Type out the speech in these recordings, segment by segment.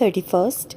31।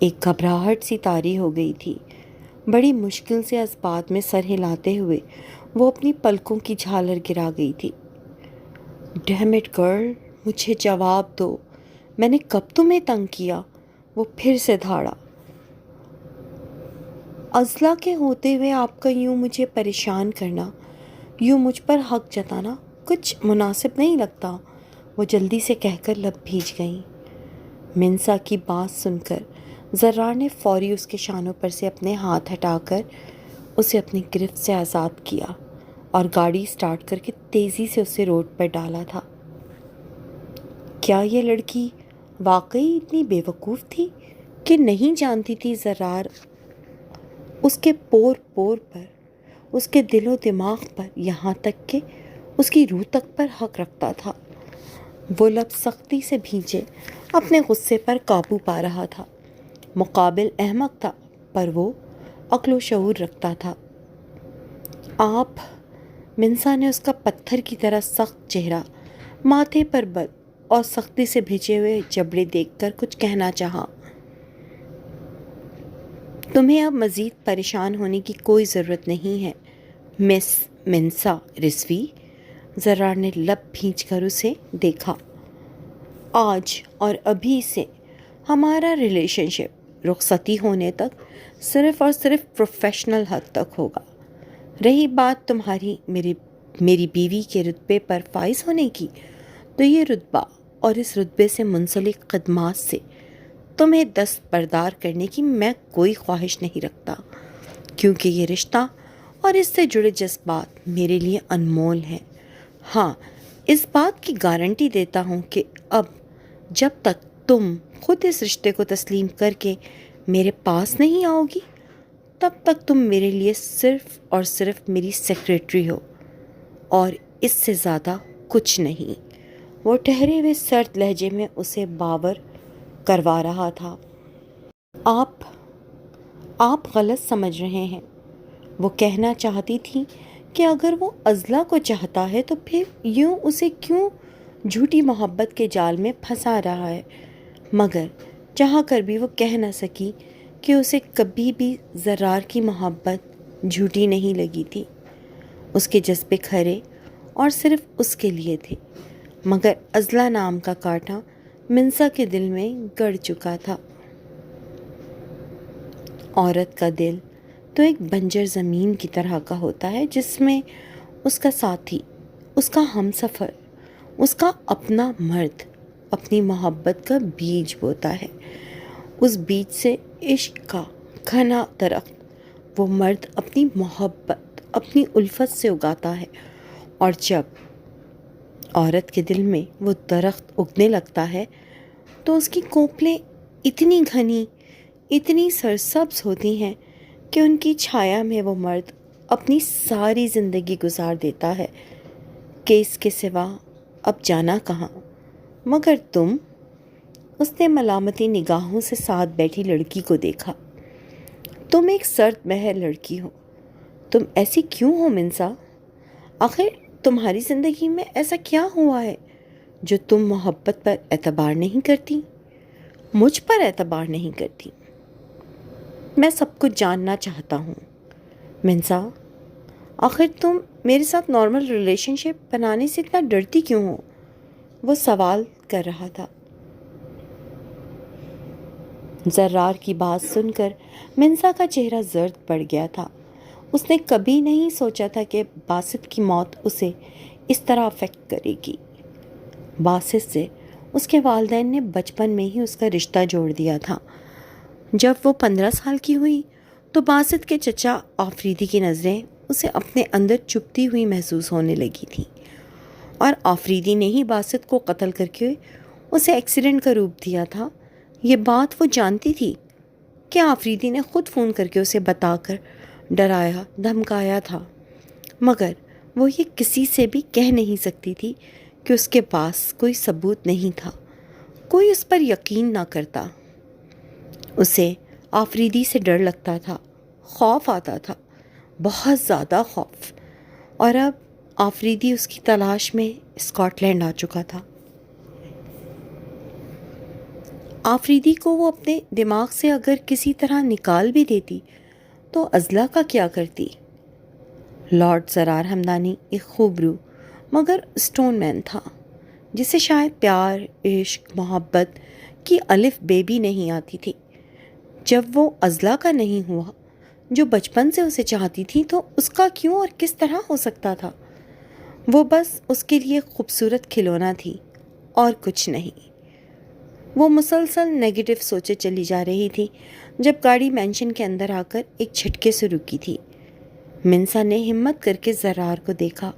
ایک گھبراہٹ سی طاری ہو گئی تھی۔ بڑی مشکل سے اسبات میں سر ہلاتے ہوئے وہ اپنی پلکوں کی جھالر گرا گئی تھی۔ ڈیم اٹ گرل، مجھے جواب دو، میں نے کب تمہیں تنگ کیا؟ وہ پھر سے دھاڑا۔ اضلاع کے ہوتے ہوئے آپ کا یوں مجھے پریشان کرنا، یوں مجھ پر حق جتانا کچھ مناسب نہیں لگتا، وہ جلدی سے کہہ کر لب بھیج گئیں۔ منسا کی بات سن کر زرار نے فوری اس کے شانوں پر سے اپنے ہاتھ ہٹا کر اسے اپنی گرفت سے آزاد کیا اور گاڑی سٹارٹ کر کے تیزی سے اسے روڈ پر ڈالا تھا۔ کیا یہ لڑکی واقعی اتنی بے وقوف تھی کہ نہیں جانتی تھی زرار اس کے پور پور پر، اس کے دل و دماغ پر، یہاں تک کہ اس کی روح تک پر حق رکھتا تھا؟ وہ لب سختی سے بھینچے اپنے غصے پر قابو پا رہا تھا۔ مقابل احمق تھا پر وہ عقل و شعور رکھتا تھا۔ آپ، منسا نے اس کا پتھر کی طرح سخت چہرہ، ماتھے پر بل اور سختی سے بھیجے ہوئے جبڑے دیکھ کر کچھ کہنا چاہا۔ تمہیں اب مزید پریشان ہونے کی کوئی ضرورت نہیں ہے مس منسا رضوی، زرار نے لب بھینچ کر اسے دیکھا۔ آج اور ابھی سے ہمارا ریلیشن شپ رخصتی ہونے تک صرف اور صرف پروفیشنل حد تک ہوگا۔ رہی بات تمہاری میری بیوی کے رتبے پر فائز ہونے کی، تو یہ رتبہ اور اس رتبے سے منسلک خدمات سے تمہیں دستبردار کرنے کی میں کوئی خواہش نہیں رکھتا، کیونکہ یہ رشتہ اور اس سے جڑے جذبات میرے لیے انمول ہیں۔ ہاں، اس بات کی گارنٹی دیتا ہوں کہ اب جب تک تم خود اس رشتے کو تسلیم کر کے میرے پاس نہیں آؤ گی، تب تک تم میرے لیے صرف اور صرف میری سیکریٹری ہو، اور اس سے زیادہ کچھ نہیں۔ وہ ٹھہرے ہوئے سرد لہجے میں اسے باور کروا رہا تھا۔ آپ غلط سمجھ رہے ہیں، وہ کہنا چاہتی تھی کہ اگر وہ اضلاع کو چاہتا ہے تو پھر یوں اسے کیوں جھوٹی محبت کے جال میں پھنسا رہا ہے، مگر چاہ کر بھی وہ کہہ نہ سکی کہ اسے کبھی بھی زرار کی محبت جھوٹی نہیں لگی تھی۔ اس کے جذبے کھرے اور صرف اس کے لیے تھے، مگر اضلاع نام کا کانٹا منسا کے دل میں گڑ چکا تھا۔ عورت کا دل تو ایک بنجر زمین کی طرح کا ہوتا ہے جس میں اس کا ساتھی، اس کا ہمسفر، اس کا اپنا مرد اپنی محبت کا بیج بوتا ہے۔ اس بیج سے عشق کا گھنا درخت وہ مرد اپنی محبت، اپنی الفت سے اگاتا ہے، اور جب عورت کے دل میں وہ درخت اگنے لگتا ہے تو اس کی کونپلیں اتنی گھنی، اتنی سرسبز ہوتی ہیں کہ ان کی چھایا میں وہ مرد اپنی ساری زندگی گزار دیتا ہے کہ اس کے سوا اب جانا کہاں۔ مگر تم، اس نے ملامتی نگاہوں سے ساتھ بیٹھی لڑکی کو دیکھا، تم ایک سرد مہر لڑکی ہو۔ تم ایسی کیوں ہو منسا؟ آخر تمہاری زندگی میں ایسا کیا ہوا ہے جو تم محبت پر اعتبار نہیں کرتی، مجھ پر اعتبار نہیں کرتی؟ میں سب کچھ جاننا چاہتا ہوں منسا۔ آخر تم میرے ساتھ نارمل ریلیشن شپ بنانے سے اتنا ڈرتی کیوں ہو؟ وہ سوال کر رہا تھا۔ زرار کی بات سن کر منسا کا چہرہ زرد پڑ گیا تھا۔ اس نے کبھی نہیں سوچا تھا کہ باسط کی موت اسے اس طرح افیکٹ کرے گی۔ باسط سے اس کے والدین نے بچپن میں ہی اس کا رشتہ جوڑ دیا تھا۔ جب وہ 15 سال کی ہوئی تو باسط کے چچا آفریدی کی نظریں اسے اپنے اندر چپتی ہوئی محسوس ہونے لگی تھیں، اور آفریدی نے ہی باسط کو قتل کر کے اسے ایکسیڈنٹ کا روپ دیا تھا۔ یہ بات وہ جانتی تھی کہ آفریدی نے خود فون کر کے اسے بتا کر ڈرایا دھمکایا تھا، مگر وہ یہ کسی سے بھی کہہ نہیں سکتی تھی کہ اس کے پاس کوئی ثبوت نہیں تھا، کوئی اس پر یقین نہ کرتا۔ اسے آفریدی سے ڈر لگتا تھا، خوف آتا تھا، بہت زیادہ خوف، اور اب آفریدی اس کی تلاش میں اسکاٹ لینڈ آ چکا تھا۔ آفریدی کو وہ اپنے دماغ سے اگر کسی طرح نکال بھی دیتی تو ازلا کا کیا کرتی؟ لارڈ زرار ہمدانی ایک خوب روح مگر اسٹون مین تھا، جسے شاید پیار، عشق، محبت کی الف بے بھی نہیں آتی تھی۔ جب وہ ازلا کا نہیں ہوا جو بچپن سے اسے چاہتی تھی، تو اس کا کیوں اور کس طرح ہو سکتا تھا؟ وہ بس اس کے لیے خوبصورت کھلونا تھی اور کچھ نہیں۔ وہ مسلسل نیگیٹو سوچے چلی جا رہی تھی جب گاڑی مینشن کے اندر آ کر ایک جھٹکے سے رکی تھی۔ منسا نے ہمت کر کے زرار کو دیکھا۔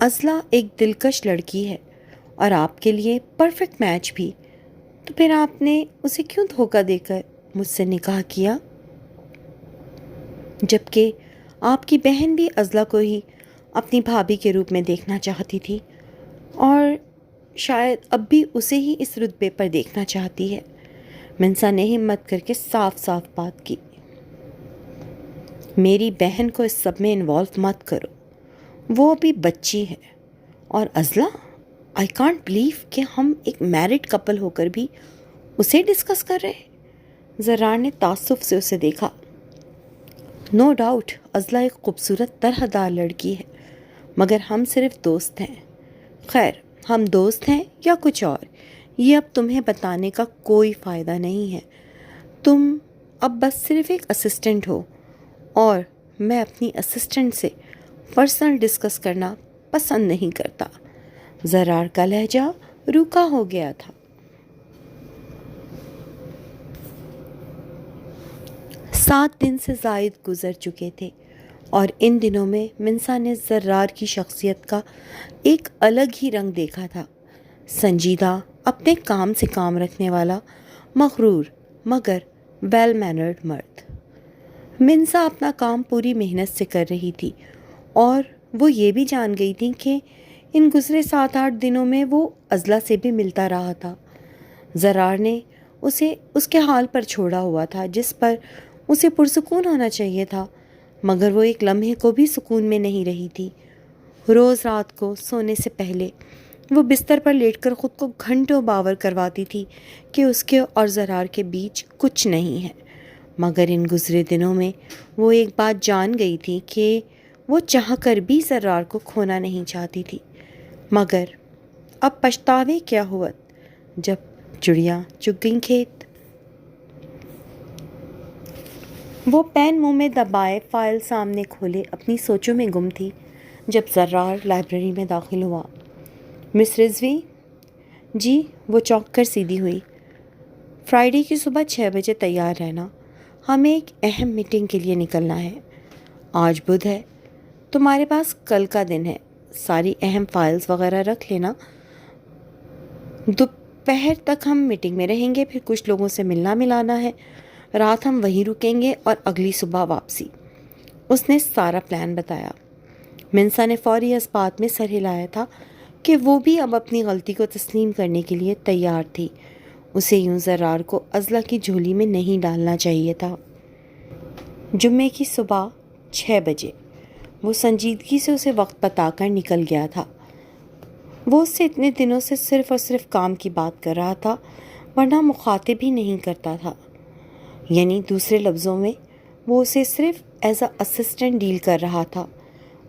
ازلا ایک دلکش لڑکی ہے اور آپ کے لیے پرفیکٹ میچ بھی، تو پھر آپ نے اسے کیوں دھوکہ دے کر مجھ سے نکاح کیا؟ جبکہ آپ کی بہن بھی ازلا کو ہی اپنی بھابھی کے روپ میں دیکھنا چاہتی تھی اور شاید اب بھی اسے ہی اس رتبے پر دیکھنا چاہتی ہے۔ منسا نے ہمت کر کے صاف صاف بات کی۔ میری بہن کو اس سب میں انوالو مت کرو، وہ ابھی بچی ہے۔ اور ازلا، آئی کانٹ بلیو کہ ہم ایک میرڈ کپل ہو کر بھی اسے ڈسکس کر رہے۔ زرار نے تعصب سے اسے دیکھا۔ نو ڈاؤٹ ازلا ایک خوبصورت طرح دار لڑکی ہے، مگر ہم صرف دوست ہیں۔ خیر، ہم دوست ہیں یا کچھ اور، یہ اب تمہیں بتانے کا کوئی فائدہ نہیں ہے۔ تم اب بس صرف ایک اسسٹنٹ ہو، اور میں اپنی اسسٹنٹ سے پرسنل ڈسکس کرنا پسند نہیں کرتا۔ زرار کا لہجہ روکھا ہو گیا تھا۔ 7 دن سے زائد گزر چکے تھے اور ان دنوں میں منسا نے زرار کی شخصیت کا ایک الگ ہی رنگ دیکھا تھا۔ سنجیدہ، اپنے کام سے کام رکھنے والا، مغرور مگر ویل مینرڈ مرد۔ منسا اپنا کام پوری محنت سے کر رہی تھی اور وہ یہ بھی جان گئی تھی کہ ان گزرے 7-8 دنوں میں وہ ازلا سے بھی ملتا رہا تھا۔ زرار نے اسے اس کے حال پر چھوڑا ہوا تھا جس پر اسے پرسکون ہونا چاہیے تھا، مگر وہ ایک لمحے کو بھی سکون میں نہیں رہی تھی۔ روز رات کو سونے سے پہلے وہ بستر پر لیٹ کر خود کو گھنٹوں باور کرواتی تھی کہ اس کے اور زرار کے بیچ کچھ نہیں ہے، مگر ان گزرے دنوں میں وہ ایک بات جان گئی تھی کہ وہ چاہ کر بھی زرار کو کھونا نہیں چاہتی تھی۔ مگر اب پچھتاوے کیا ہوا جب چڑیاں چگ گئیں کھیت۔ وہ پین منہ میں دبائے فائل سامنے کھولے اپنی سوچوں میں گم تھی جب زرار لائبریری میں داخل ہوا۔ مس رضوی؟ جی، وہ چونک کر سیدھی ہوئی۔ فرائیڈے کی صبح 6 بجے تیار رہنا، ہمیں ایک اہم میٹنگ کے لیے نکلنا ہے۔ آج بدھ ہے، تمہارے پاس کل کا دن ہے، ساری اہم فائلز وغیرہ رکھ لینا۔ دوپہر تک ہم میٹنگ میں رہیں گے، پھر کچھ لوگوں سے ملنا ملانا ہے، رات ہم وہیں رکیں گے اور اگلی صبح واپسی۔ اس نے سارا پلان بتایا۔ منسا نے فوری اس بات میں سر ہلایا تھا کہ وہ بھی اب اپنی غلطی کو تسلیم کرنے کے لیے تیار تھی۔ اسے یوں زرار کو ازلا کی جھولی میں نہیں ڈالنا چاہیے تھا۔ جمعے کی صبح 6 بجے وہ سنجیدگی سے اسے وقت بتا کر نکل گیا تھا۔ وہ اس سے اتنے دنوں سے صرف اور صرف کام کی بات کر رہا تھا، ورنہ مخاطب ہی نہیں کرتا تھا۔ یعنی دوسرے لفظوں میں وہ اسے صرف ایز اے اسسٹنٹ ڈیل کر رہا تھا،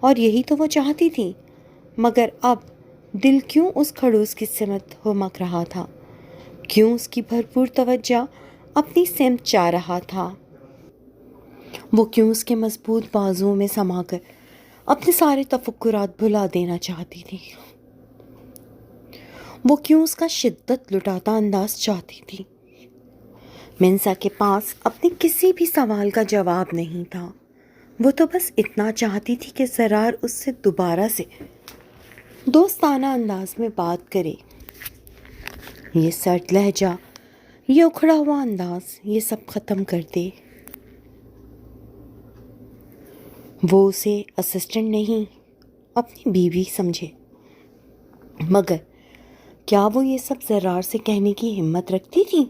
اور یہی تو وہ چاہتی تھی۔ مگر اب دل کیوں اس کھڑوس کی سمت ہمک رہا تھا؟ کیوں اس کی بھرپور توجہ اپنی سمت چاہ رہا تھا؟ وہ کیوں اس کے مضبوط بازوؤں میں سما کر اپنے سارے تفکرات بھلا دینا چاہتی تھی؟ وہ کیوں اس کا شدت لٹاتا انداز چاہتی تھی؟ منسا کے پاس اپنے کسی بھی سوال کا جواب نہیں تھا۔ وہ تو بس اتنا چاہتی تھی کہ زرار اس سے دوبارہ سے دوستانہ انداز میں بات کرے۔ یہ سرد لہجہ، یہ اکھڑا ہوا انداز، یہ سب ختم کر دے۔ وہ اسے اسسٹنٹ نہیں، اپنی بیوی سمجھے۔ مگر کیا وہ یہ سب زرار سے کہنے کی ہمت رکھتی تھی؟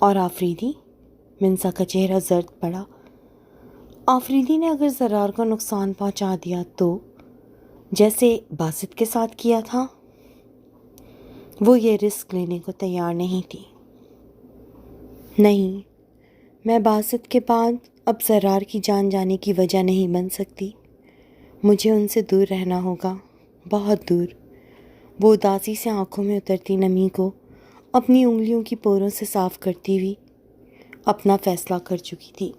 اور آفریدی؟ منسا کا چہرہ زرد پڑا۔ آفریدی نے اگر زرار کو نقصان پہنچا دیا تو، جیسے باسط کے ساتھ کیا تھا؟ وہ یہ رسک لینے کو تیار نہیں تھی۔ نہیں، میں باسط کے بعد اب زرار کی جان جانے کی وجہ نہیں بن سکتی۔ مجھے ان سے دور رہنا ہوگا، بہت دور۔ وہ اداسی سے آنکھوں میں اترتی نمی کو اپنی انگلیوں کی پوروں سے صاف کرتی ہوئی اپنا فیصلہ کر چکی تھی۔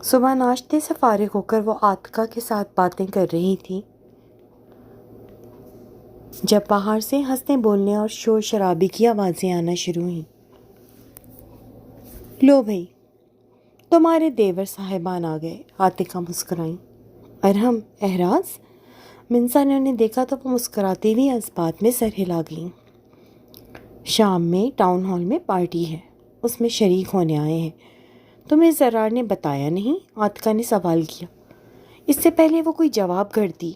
صبح ناشتے سے فارغ ہو کر وہ عاتقہ کے ساتھ باتیں کر رہی تھی جب باہر سے ہنسنے بولنے اور شور شرابے کی آوازیں آنا شروع ہوئیں۔ لو بھائی، تمہارے دیور صاحبان آ گئے، عاتقہ مسکرائیں۔ ارحم، احراز؟ منسا نے انہیں دیکھا تو وہ مسکراتے ہوئے اس بات میں سر ہلا گئیں۔ شام میں ٹاؤن ہال میں پارٹی ہے، اس میں شریک ہونے آئے ہیں۔ تمہیں زرار نے بتایا نہیں؟ عاتقہ نے سوال کیا۔ اس سے پہلے وہ کوئی جواب کرتی،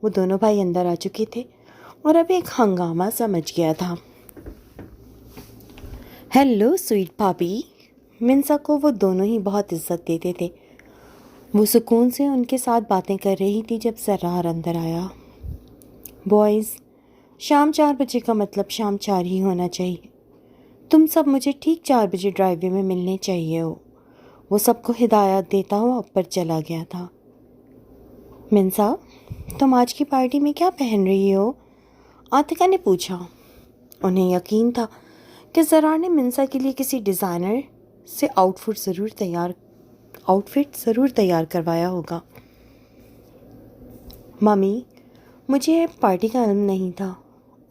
وہ دونوں بھائی اندر آ چکے تھے اور اب ایک ہنگامہ سمجھ گیا تھا۔ ہیلو سویٹ بھابی۔ منسا کو وہ دونوں ہی بہت عزت دیتے تھے۔ وہ سکون سے ان کے ساتھ باتیں کر رہی تھی جب زرار اندر آیا۔ بوائز، شام 4 بجے کا مطلب شام 4 ہی ہونا چاہیے۔ تم سب مجھے ٹھیک 4 بجے ڈرائیو وے میں ملنے چاہیے ہو۔ وہ سب کو ہدایات دیتا ہوا اوپر چلا گیا تھا۔ منسا، تم آج کی پارٹی میں کیا پہن رہی ہو؟ عاتقہ نے پوچھا۔ انہیں یقین تھا کہ زرار نے منسا کے لیے کسی ڈیزائنر سے آؤٹ فٹ ضرور تیار کروایا ہوگا۔ ممی، مجھے پارٹی کا علم نہیں تھا،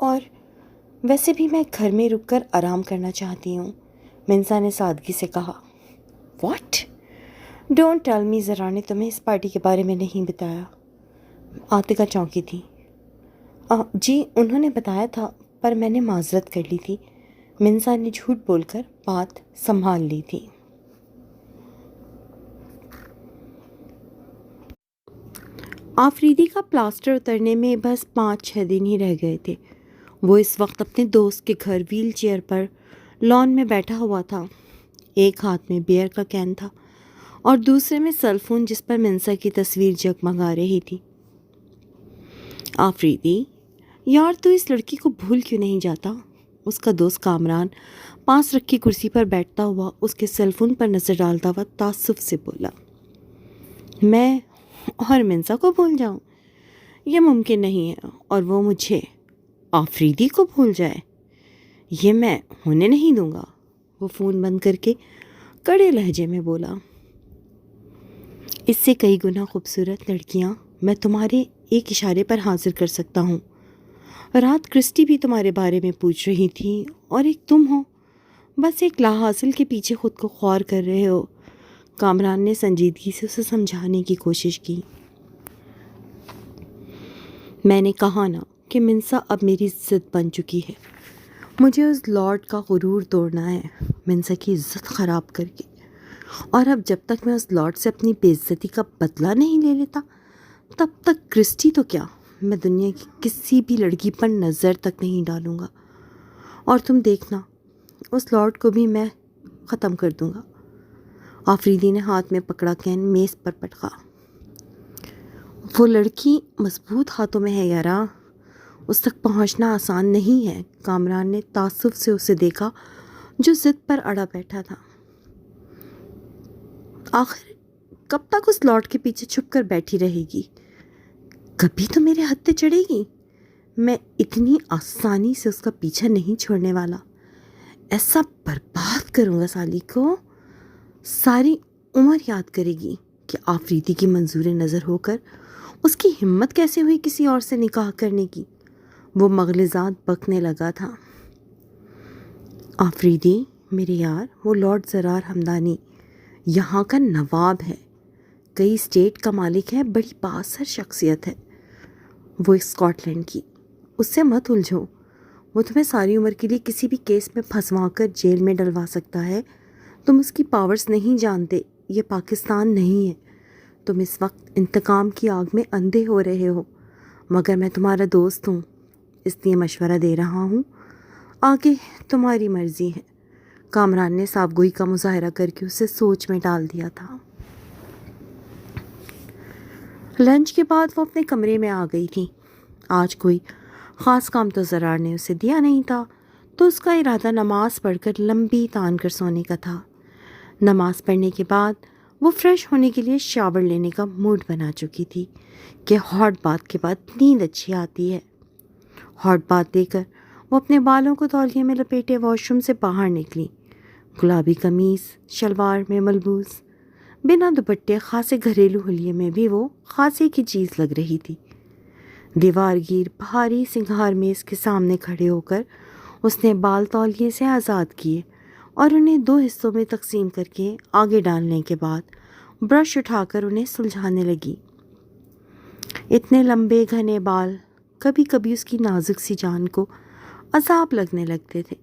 اور ویسے بھی میں گھر میں رک کر آرام کرنا چاہتی ہوں، منسا نے سادگی سے کہا۔ واٹ؟ ڈونٹ ٹیل می زرار نے تمہیں اس پارٹی کے بارے میں نہیں بتایا؟ عاتقہ چونکی تھی۔ جی انہوں نے بتایا تھا، پر میں نے معذرت کر لی تھی۔ منسا نے جھوٹ بول کر بات سنبھال لی تھی۔ آفریدی کا پلاسٹر اترنے میں بس 5-6 دن ہی رہ گئے تھے۔ وہ اس وقت اپنے دوست کے گھر ویل چیئر پر لان میں بیٹھا ہوا تھا۔ ایک ہاتھ میں بیئر کا کین تھا اور دوسرے میں سیل فون جس پر منسا کی تصویر جگمگا رہی تھی۔ آفریدی، یار تو اس لڑکی کو بھول کیوں نہیں جاتا؟ اس کا دوست کامران پاس رکھی کرسی پر بیٹھتا ہوا اس کے سیل فون پر نظر ڈالتا ہوا تعصب سے بولا۔ میں اور منسا کو بھول جاؤں؟ یہ ممکن نہیں ہے، اور وہ مجھے، آفریدی کو بھول جائے؟ یہ میں ہونے نہیں دوں گا۔ وہ فون بند کر کے کڑے لہجے میں بولا۔ اس سے کئی گنا خوبصورت لڑکیاں میں تمہارے ایک اشارے پر حاضر کر سکتا ہوں۔ رات کرسٹی بھی تمہارے بارے میں پوچھ رہی تھی، اور ایک تم ہو، بس ایک لا حاصل کے پیچھے خود کو خوار کر رہے ہو۔ کامران نے سنجیدگی سے اسے سمجھانے کی کوشش کی۔ میں نے کہا نا کہ منسا اب میری عزت بن چکی ہے۔ مجھے اس لارڈ کا غرور توڑنا ہے، منسا کی عزت خراب کر کے، اور اب جب تک میں اس لارڈ سے اپنی بے عزتی کا بدلہ نہیں لے لیتا تب تک کرسٹی تو کیا، میں دنیا کی کسی بھی لڑکی پر نظر تک نہیں ڈالوں گا، اور تم دیکھنا اس لارڈ کو بھی میں ختم کر دوں گا۔ آفریدی نے ہاتھ میں پکڑا کین میز پر پٹکا۔ وہ لڑکی مضبوط ہاتھوں میں ہے یارا، اس تک پہنچنا آسان نہیں ہے۔ کامران نے تعصب سے اسے دیکھا جو ضد پر اڑا بیٹھا تھا۔ آخر کب تک اس لارڈ کے پیچھے چھپ کر بیٹھی رہے گی؟ کبھی تو میرے ہتھے چڑھے گی۔ میں اتنی آسانی سے اس کا پیچھا نہیں چھوڑنے والا۔ ایسا برباد کروں گا سالی کو، ساری عمر یاد کرے گی کہ آفریدی کی منظور نظر ہو کر اس کی ہمت کیسے ہوئی کسی اور سے نکاح کرنے کی۔ وہ مغلظات بکنے لگا تھا۔ آفریدی میرے یار، وہ لارڈ زرار ہمدانی یہاں کا نواب ہے، کئی اسٹیٹ کا مالک ہے، بڑی بااثر شخصیت ہے وہ اسکاٹ لینڈ کی۔ اس سے مت الجھو، وہ تمہیں ساری عمر کے لیے کسی بھی کیس میں پھنسوا کر جیل میں ڈلوا سکتا ہے۔ تم اس کی پاورز نہیں جانتے، یہ پاکستان نہیں ہے۔ تم اس وقت انتقام کی آگ میں اندھے ہو رہے ہو، مگر میں تمہارا دوست ہوں، اس لیے مشورہ دے رہا ہوں، آگے تمہاری مرضی ہے۔ کامران نے صاف گوئی کا مظاہرہ کر کے اسے سوچ میں ڈال دیا تھا۔ لنچ کے بعد وہ اپنے کمرے میں آ گئی تھی۔ آج کوئی خاص کام تو زرار نے اسے دیا نہیں تھا، تو اس کا ارادہ نماز پڑھ کر لمبی تان کر سونے کا تھا۔ نماز پڑھنے کے بعد وہ فریش ہونے کے لیے شاور لینے کا موڈ بنا چکی تھی کہ ہاٹ باتھ کے بعد نیند اچھی آتی ہے۔ ہاٹ باتھ دے کر وہ اپنے بالوں کو تولیے میں لپیٹے واش روم سے باہر نکلی۔ گلابی قمیص شلوار میں ملبوس، بنا دوپٹے خاصے گھریلو حلیے میں بھی وہ خاصے کی چیز لگ رہی تھی۔ دیوار گیر بھاری سنگھار میز کے سامنے کھڑے ہو کر اس نے بال تولیے سے آزاد کیے اور انہیں 2 حصوں میں تقسیم کر کے آگے ڈالنے کے بعد برش اٹھا کر انہیں سلجھانے لگی۔ اتنے لمبے گھنے بال کبھی کبھی اس کی نازک سی جان کو عذاب لگنے لگتے تھے۔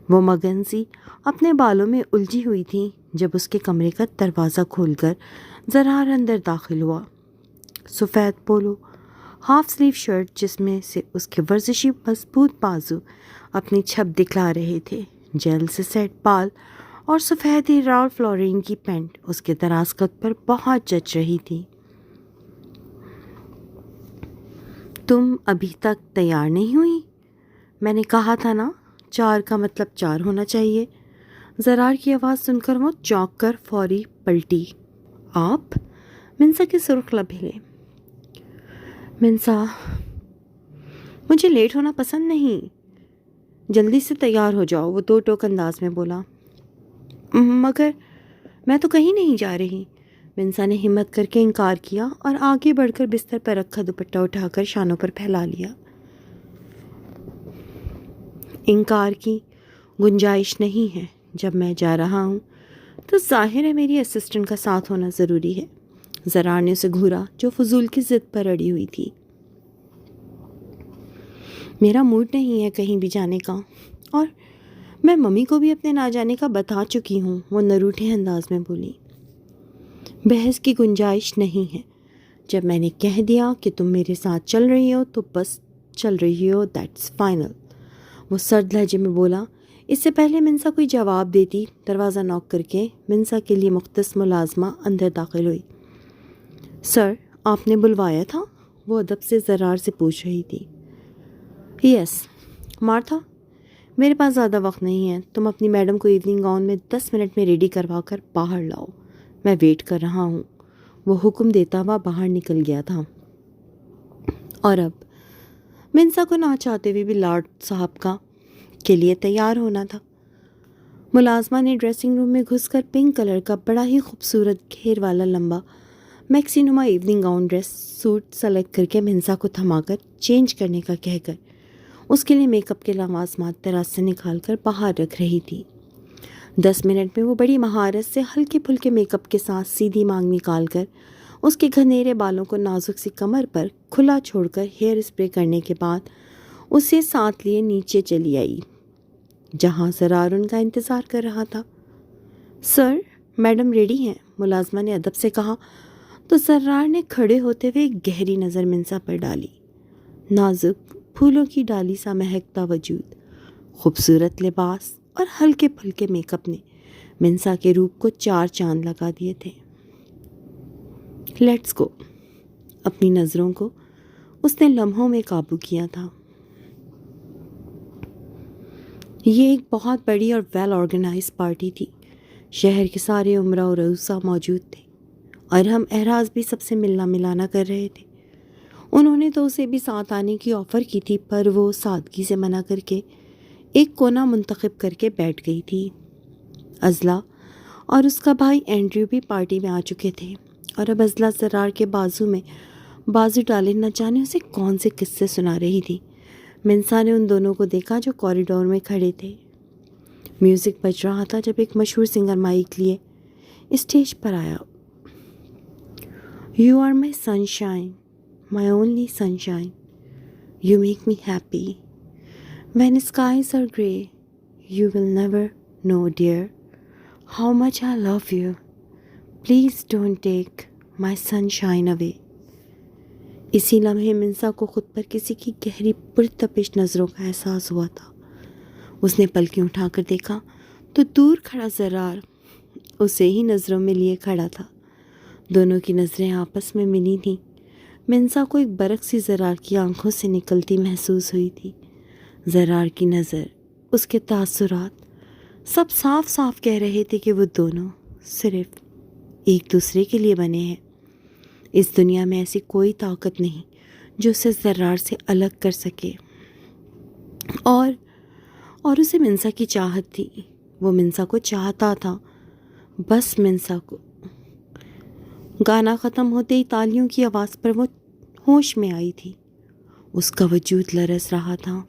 وہ مگن سی اپنے بالوں میں الجھی ہوئی تھی جب اس کے کمرے کا دروازہ کھول کر زرار اندر داخل ہوا۔ سفید پولو ہاف سلیو شرٹ جس میں سے اس کے ورزشی مضبوط بازو اپنی چھپ دکھلا رہے تھے، جیل سے سیٹ بال اور سفید رالف لورین کی پینٹ اس کے دراز قد پر بہت جچ رہی تھی۔ تم ابھی تک تیار نہیں ہوئی؟ میں نے کہا تھا نا 4 کا مطلب 4 ہونا چاہیے۔ زرار کی آواز سن کر وہ چونک کر فوری پلٹی۔ آپ؟ منسا کے سرخ لب ہلے۔ منسا، مجھے لیٹ ہونا پسند نہیں، جلدی سے تیار ہو جاؤ، وہ 2 ٹوک انداز میں بولا۔ مگر میں تو کہیں نہیں جا رہی، منسا نے ہمت کر کے انکار کیا اور آگے بڑھ کر بستر پر رکھا دوپٹہ اٹھا کر شانوں پر پھیلا لیا۔ انکار کی گنجائش نہیں ہے، جب میں جا رہا ہوں تو ظاہر ہے میری اسسٹنٹ کا ساتھ ہونا ضروری ہے۔ زرار نے اسے گھورا جو فضول کی ضد پر اڑی ہوئی تھی۔ میرا موڈ نہیں ہے کہیں بھی جانے کا، اور میں ممی کو بھی اپنے نہ جانے کا بتا چکی ہوں، وہ نروٹھے انداز میں بولی۔ بحث کی گنجائش نہیں ہے، جب میں نے کہہ دیا کہ تم میرے ساتھ چل رہی ہو تو بس چل رہی ہو، دیٹس فائنل، وہ سرد لہجے میں بولا۔ اس سے پہلے منسا کوئی جواب دیتی دروازہ نوک کر کے منسا کے لیے مختص ملازمہ اندر داخل ہوئی۔ سر، آپ نے بلوایا تھا؟ وہ ادب سے زرار سے پوچھ رہی تھی۔ یس مارتھا، میرے پاس زیادہ وقت نہیں ہے، تم اپنی میڈم کو ایوننگ گاؤن میں 10 منٹ میں ریڈی کروا کر باہر لاؤ، میں ویٹ کر رہا ہوں، وہ حکم دیتا ہوا باہر نکل گیا تھا۔ اور اب منسا کو نہ چاہتے ہوئے بھی لارڈ صاحب کا کے لیے تیار ہونا تھا۔ ملازمہ نے ڈریسنگ روم میں گھس کر پنک کلر کا بڑا ہی خوبصورت گھیر والا لمبا میکسی نما evening gown dress suit select کر کے منسا کو تھما کر چینج کرنے کا کہہ کر اس کے لیے میک اپ کے لوازمات دراز سے نکال کر باہر رکھ رہی تھی۔ 10 منٹ میں وہ بڑی مہارت سے ہلکے پھلکے میک اپ کے ساتھ سیدھی مانگ نکال کر اس کے گھنیرے بالوں کو نازک سی کمر پر کھلا چھوڑ کر ہیئر اسپرے کرنے کے بعد اسے ساتھ لیے نیچے چلی آئی، جہاں زرار ان کا انتظار کر رہا تھا۔ سر، میڈم ریڈی ہیں، ملازمہ نے ادب سے کہا تو زرار نے کھڑے ہوتے ہوئے ایک گہری نظر منسا پر ڈالی۔ نازک پھولوں کی ڈالی سا مہکتا وجود، خوبصورت لباس اور ہلکے پھلکے میک اپ نے منسا کے روپ کو 4 چاند لگا دیے تھے۔ لیٹس گو، اپنی نظروں کو اس نے لمحوں میں قابو کیا تھا۔ یہ ایک بہت بڑی اور ویل آرگنائز پارٹی تھی، شہر کے سارے امراء و رؤساء موجود تھے اور ہم اہراز بھی سب سے ملنا ملانا کر رہے تھے۔ انہوں نے تو اسے بھی ساتھ آنے کی آفر کی تھی، پر وہ سادگی سے منع کر کے ایک کونا منتخب کر کے بیٹھ گئی تھی۔ ازلا اور اس کا بھائی اینڈریو بھی پارٹی میں آ چکے تھے، اور اب ازلا زرار کے بازو میں بازو ڈالے نہ جانے اسے کون سے قصے سنا رہی تھی۔ منسا نے ان دونوں کو دیکھا جو کوریڈور میں کھڑے تھے۔ میوزک بج رہا تھا جب ایک مشہور سنگر مائک لیے اسٹیج پر آیا۔ You are my sunshine, my only sunshine, you make me happy, when skies are grey you will never know dear how much I love you, please don't take my sunshine away. اسی لمحے منسا کو خود پر کسی کی گہری پرتپش نظروں کا احساس ہوا تھا۔ اس نے پلکیں اٹھا کر دیکھا تو دور کھڑا زرار اسے ہی نظروں میں لیے کھڑا تھا۔ دونوں کی نظریں آپس میں ملی تھیں۔ منسا کو ایک برق سی زرار کی آنکھوں سے نکلتی محسوس ہوئی تھی۔ زرار کی نظر، اس کے تاثرات سب صاف صاف کہہ رہے تھے کہ وہ دونوں صرف ایک دوسرے کے لیے بنے ہیں۔ اس دنیا میں ایسی کوئی طاقت نہیں جو اسے زرار سے الگ کر سکے۔ اور اسے منسا کی چاہت تھی۔ وہ منسا کو چاہتا تھا، بس منسا کو۔ گانا ختم ہوتے ہی تالیوں کی آواز پر وہ ہوش میں آئی تھی۔ اس کا وجود لرز رہا تھا۔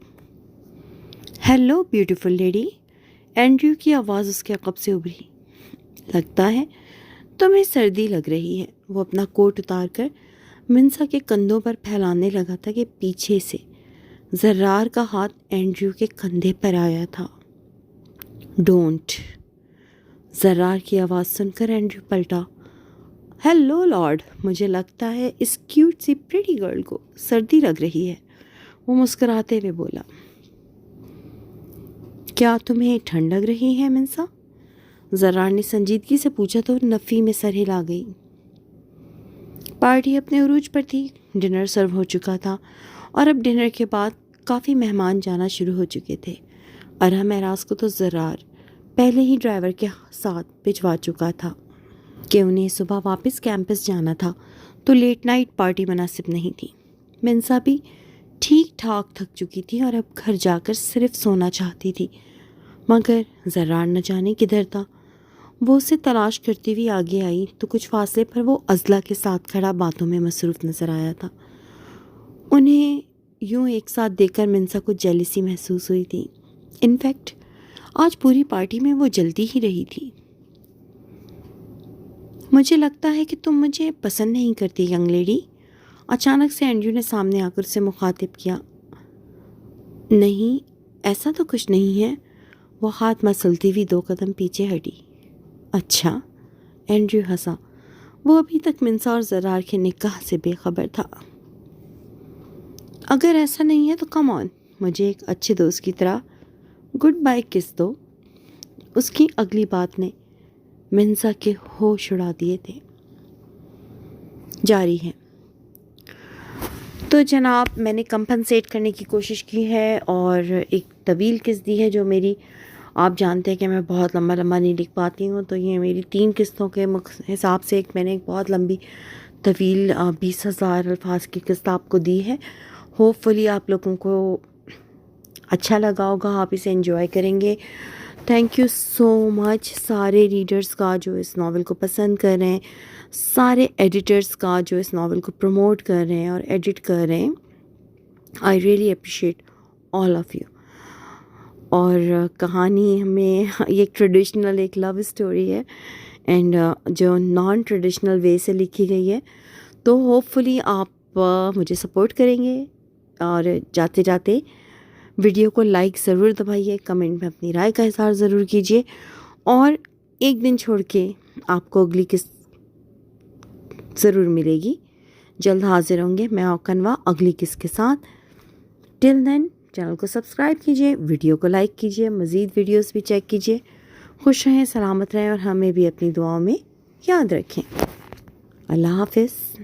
ہیلو بیوٹیفل لیڈی، اینڈریو کی آواز اس کے عقب سے ابھری۔ لگتا ہے تمہیں سردی لگ رہی ہے۔ وہ اپنا کوٹ اتار کر منسا کے کندھوں پر پھیلانے لگا تھا کہ پیچھے سے زرار کا ہاتھ اینڈریو کے کندھے پر آیا تھا۔ ڈونٹ۔ زرار کی آواز سن کر اینڈریو پلٹا۔ ہیلو لارڈ، مجھے لگتا ہے اس کیوٹ سی پریٹی گرل کو سردی لگ رہی ہے، وہ مسکراتے ہوئے بولا۔ کیا تمہیں ٹھنڈ لگ رہی ہے منسا؟ زرار نے سنجیدگی سے پوچھا تو نفی میں سر ہلا گئی۔ پارٹی اپنے عروج پر تھی۔ ڈنر سرو ہو چکا تھا اور اب ڈنر کے بعد کافی مہمان جانا شروع ہو چکے تھے۔ ارحم معراج کو تو زرار پہلے ہی ڈرائیور کے ساتھ بھجوا چکا تھا کہ انہیں صبح واپس کیمپس جانا تھا، تو لیٹ نائٹ پارٹی مناسب نہیں تھی۔ منسا بھی ٹھیک ٹھاک تھک چکی تھی اور اب گھر جا کر صرف سونا چاہتی تھی، مگر زرار نہ جانے کدھر تھا۔ وہ اسے تلاش کرتی ہوئی آگے آئی تو کچھ فاصلے پر وہ ازلا کے ساتھ کھڑا باتوں میں مصروف نظر آیا تھا۔ انہیں یوں ایک ساتھ دیکھ کر منسا کو جیلسی محسوس ہوئی تھی۔ انفیکٹ آج پوری پارٹی میں وہ جلتی ہی رہی تھی۔ مجھے لگتا ہے کہ تم مجھے پسند نہیں کرتی ینگ لیڈی، اچانک سے اینڈریو نے سامنے آ کر اسے مخاطب کیا۔ نہیں، ایسا تو کچھ نہیں ہے۔ وہ ہاتھ مسلتی ہوئی 2 قدم پیچھے ہٹی۔ اچھا، اینڈریو ہنسا۔ وہ ابھی تک منسا اور زرار کے نکاح سے بے خبر تھا۔ اگر ایسا نہیں ہے تو کم آن، مجھے ایک اچھے دوست کی طرح گڈ بائی کس دو۔ اس کی اگلی بات نے منسا کے ہوش اڑا دیے تھے۔ جاری ہے۔ تو جناب، میں نے کمپنسیٹ کرنے کی کوشش کی ہے اور ایک طویل قسط دی ہے جو میری، آپ جانتے ہیں کہ میں بہت لمبا نہیں لکھ پاتی ہوں، تو یہ میری 3 قسطوں کے حساب سے میں نے ایک بہت لمبی طویل 20,000 الفاظ کی قسط آپ کو دی ہے۔ ہوپ فلی آپ لوگوں کو اچھا لگا ہوگا، آپ اسے انجوائے کریں گے۔ تھینک یو سو مچ سارے ریڈرز کا جو اس ناول کو پسند کر رہے ہیں، سارے ایڈیٹرز کا جو اس ناول کو پروموٹ کر رہے ہیں اور ایڈٹ کر رہے ہیں۔ I really appreciate all of you. اور کہانی ہمیں ایک ٹریڈیشنل ایک لو اسٹوری ہے اینڈ جو نان ٹریڈیشنل وے سے لکھی گئی ہے، تو ہوپ فلی آپ مجھے سپورٹ کریں گے اور جاتے جاتے ویڈیو کو لائک ضرور دبائیے، کمنٹ میں اپنی رائے کا اظہار ضرور کیجیے، اور ایک دن چھوڑ کے آپ کو اگلی قسط ضرور ملے گی۔ جلد حاضر ہوں گے میں اوکنوا اگلی قسط کے ساتھ۔ ٹل دین چینل کو سبسکرائب کیجیے، ویڈیو کو لائک کیجیے، مزید ویڈیوز بھی چیک کیجیے۔ خوش رہیں، سلامت رہیں اور ہمیں بھی اپنی دعاؤں میں یاد رکھیں۔ اللہ حافظ۔